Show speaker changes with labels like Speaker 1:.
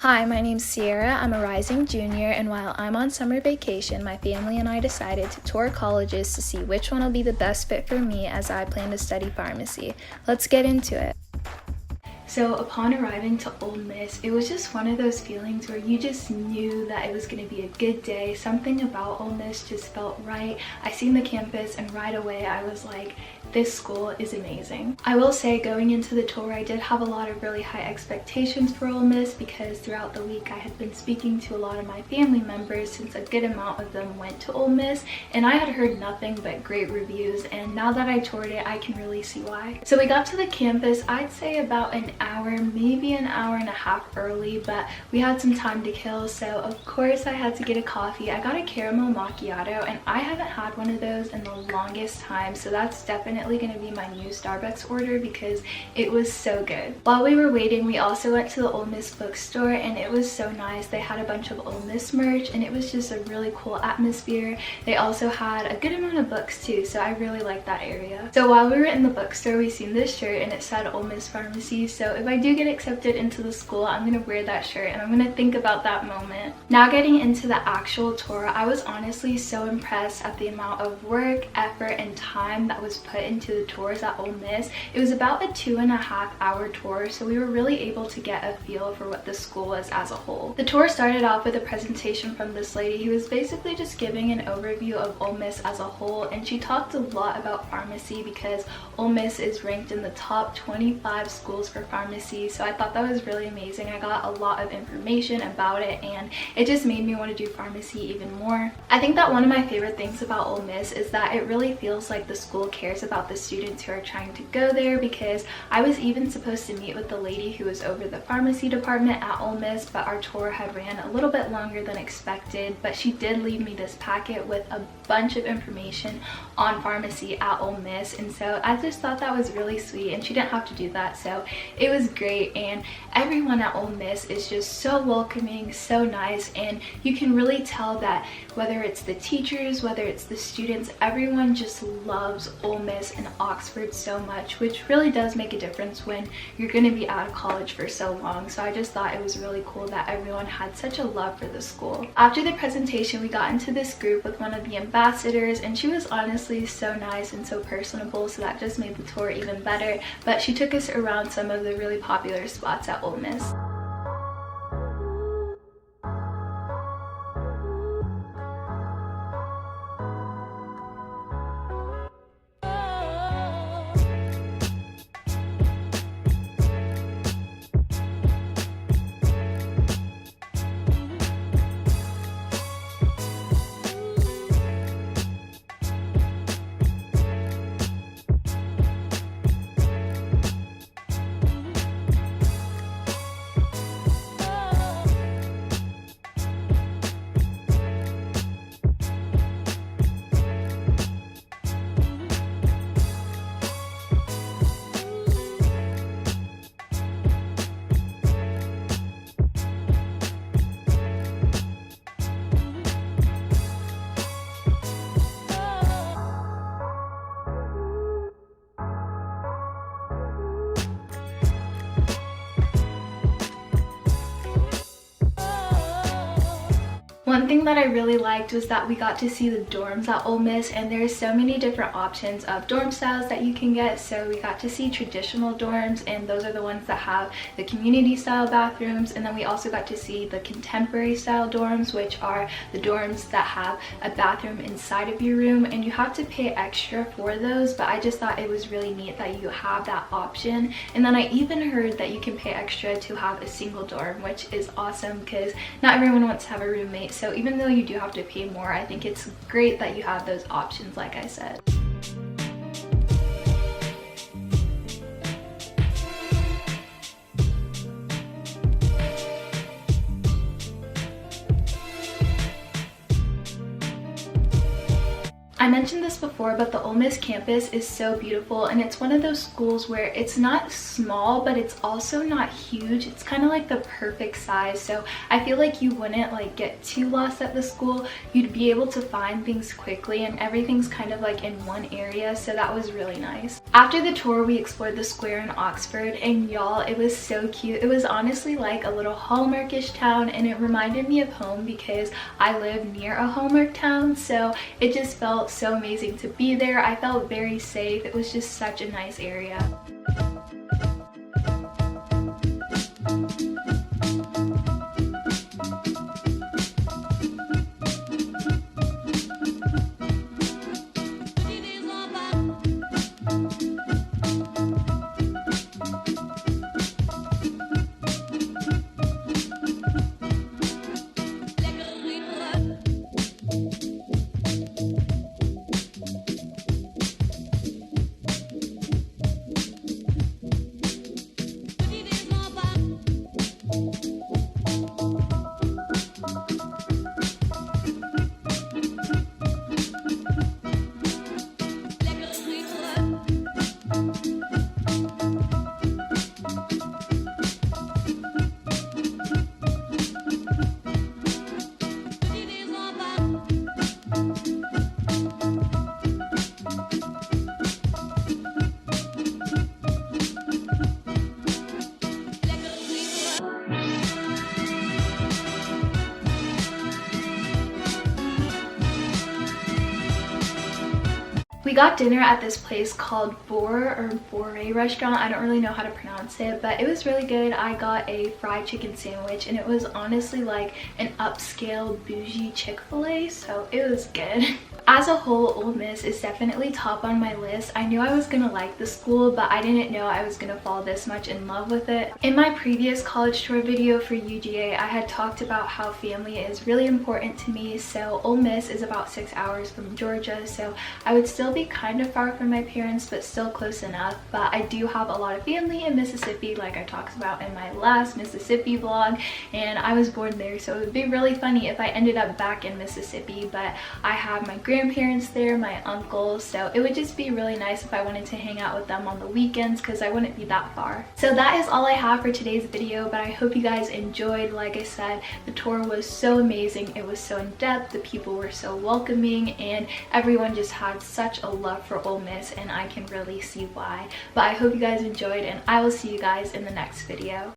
Speaker 1: Hi, my name's Sierra. I'm a rising junior, and while I'm on summer vacation, my family and I decided to tour colleges to see which one will be the best fit for me as I plan to study pharmacy. Let's get into it. So upon arriving to Ole Miss, it was just one of those feelings where you just knew that it was going to be a good day. Something about Ole Miss just felt right. I seen the campus and right away I was like, this school is amazing. I will say going into the tour, I did have a lot of really high expectations for Ole Miss because throughout the week I had been speaking to a lot of my family members since a good amount of them went to Ole Miss, and I had heard nothing but great reviews, and now that I toured it, I can really see why. So we got to the campus, I'd say about an hour, maybe an hour and a half early, but we had some time to kill, so of course I had to get a coffee. I got a caramel macchiato, and I haven't had one of those in the longest time, so that's definitely going to be my new Starbucks order because it was so good. While we were waiting, we also went to the Ole Miss bookstore, and it was so nice. They had a bunch of Ole Miss merch, and it was just a really cool atmosphere. They also had a good amount of books too, so I really liked that area. So while we were in the bookstore, we seen this shirt and it said Ole Miss Pharmacy, so if I do get accepted into the school, I'm going to wear that shirt and I'm going to think about that moment. Now getting into the actual tour, I was honestly so impressed at the amount of work, effort, and time that was put into the tours at Ole Miss. It was about a 2.5-hour tour, so we were really able to get a feel for what the school was as a whole. The tour started off with a presentation from this lady who was basically just giving an overview of Ole Miss as a whole, and she talked a lot about pharmacy because Ole Miss is ranked in the top 25 schools for pharmacy, so I thought that was really amazing. I got a lot of information about it, and it just made me want to do pharmacy even more. I think that one of my favorite things about Ole Miss is that it really feels like the school cares about the students who are trying to go there, because I was even supposed to meet with the lady who was over the pharmacy department at Ole Miss, but our tour had ran a little bit longer than expected, but she did leave me this packet with a bunch of information on pharmacy at Ole Miss, and so I just thought that was really sweet, and she didn't have to do that, so it was great. And everyone at Ole Miss is just so welcoming, so nice, and you can really tell that whether it's the teachers, whether it's the students, everyone just loves Ole Miss and Oxford so much, which really does make a difference when you're going to be out of college for so long. So I just thought it was really cool that everyone had such a love for the school. After the presentation, we got into this group with one of the ambassadors, and she was honestly so nice and so personable, so that just made the tour even better. But she took us around some of the really popular spots at Ole Miss. One thing that I really liked was that we got to see the dorms at Ole Miss, and there's so many different options of dorm styles that you can get. So we got to see traditional dorms, and those are the ones that have the community style bathrooms, and then we also got to see the contemporary style dorms, which are the dorms that have a bathroom inside of your room, and you have to pay extra for those, but I just thought it was really neat that you have that option. And then I even heard that you can pay extra to have a single dorm, which is awesome because not everyone wants to have a roommate. So even though you do have to pay more, I think it's great that you have those options, like I said. I mentioned this before, but the Ole Miss campus is so beautiful, and it's one of those schools where it's not small, but it's also not huge. It's kind of like the perfect size, so I feel like you wouldn't like get too lost at the school. You'd be able to find things quickly, and everything's kind of like in one area, so that was really nice. After the tour, we explored the square in Oxford, and y'all, it was so cute. It was honestly like a little Hallmarkish town, and it reminded me of home because I live near a Hallmark town, so it just felt so amazing to be there. I felt very safe. It was just such a nice area. We got dinner at this place called Bore restaurant. I don't really know how to pronounce it, but it was really good. I got a fried chicken sandwich, and it was honestly like an upscale bougie Chick-fil-A, so it was good. As a whole, Ole Miss is definitely top on my list. I knew I was gonna like the school, but I didn't know I was gonna fall this much in love with it. In my previous college tour video for UGA, I had talked about how family is really important to me, so Ole Miss is about 6 hours from Georgia, so I would still be kind of far from my parents, but still close enough. But I do have a lot of family in Mississippi, like I talked about in my last Mississippi vlog, and I was born there, so it would be really funny if I ended up back in Mississippi. But I have my grandparents there, my uncles, so it would just be really nice if I wanted to hang out with them on the weekends because I wouldn't be that far. So that is all I have for today's video, but I hope you guys enjoyed. Like I said, the tour was so amazing. It was so in-depth, the people were so welcoming, and everyone just had such a love for Ole Miss, and I can really see why. But I hope you guys enjoyed, and I will see you guys in the next video.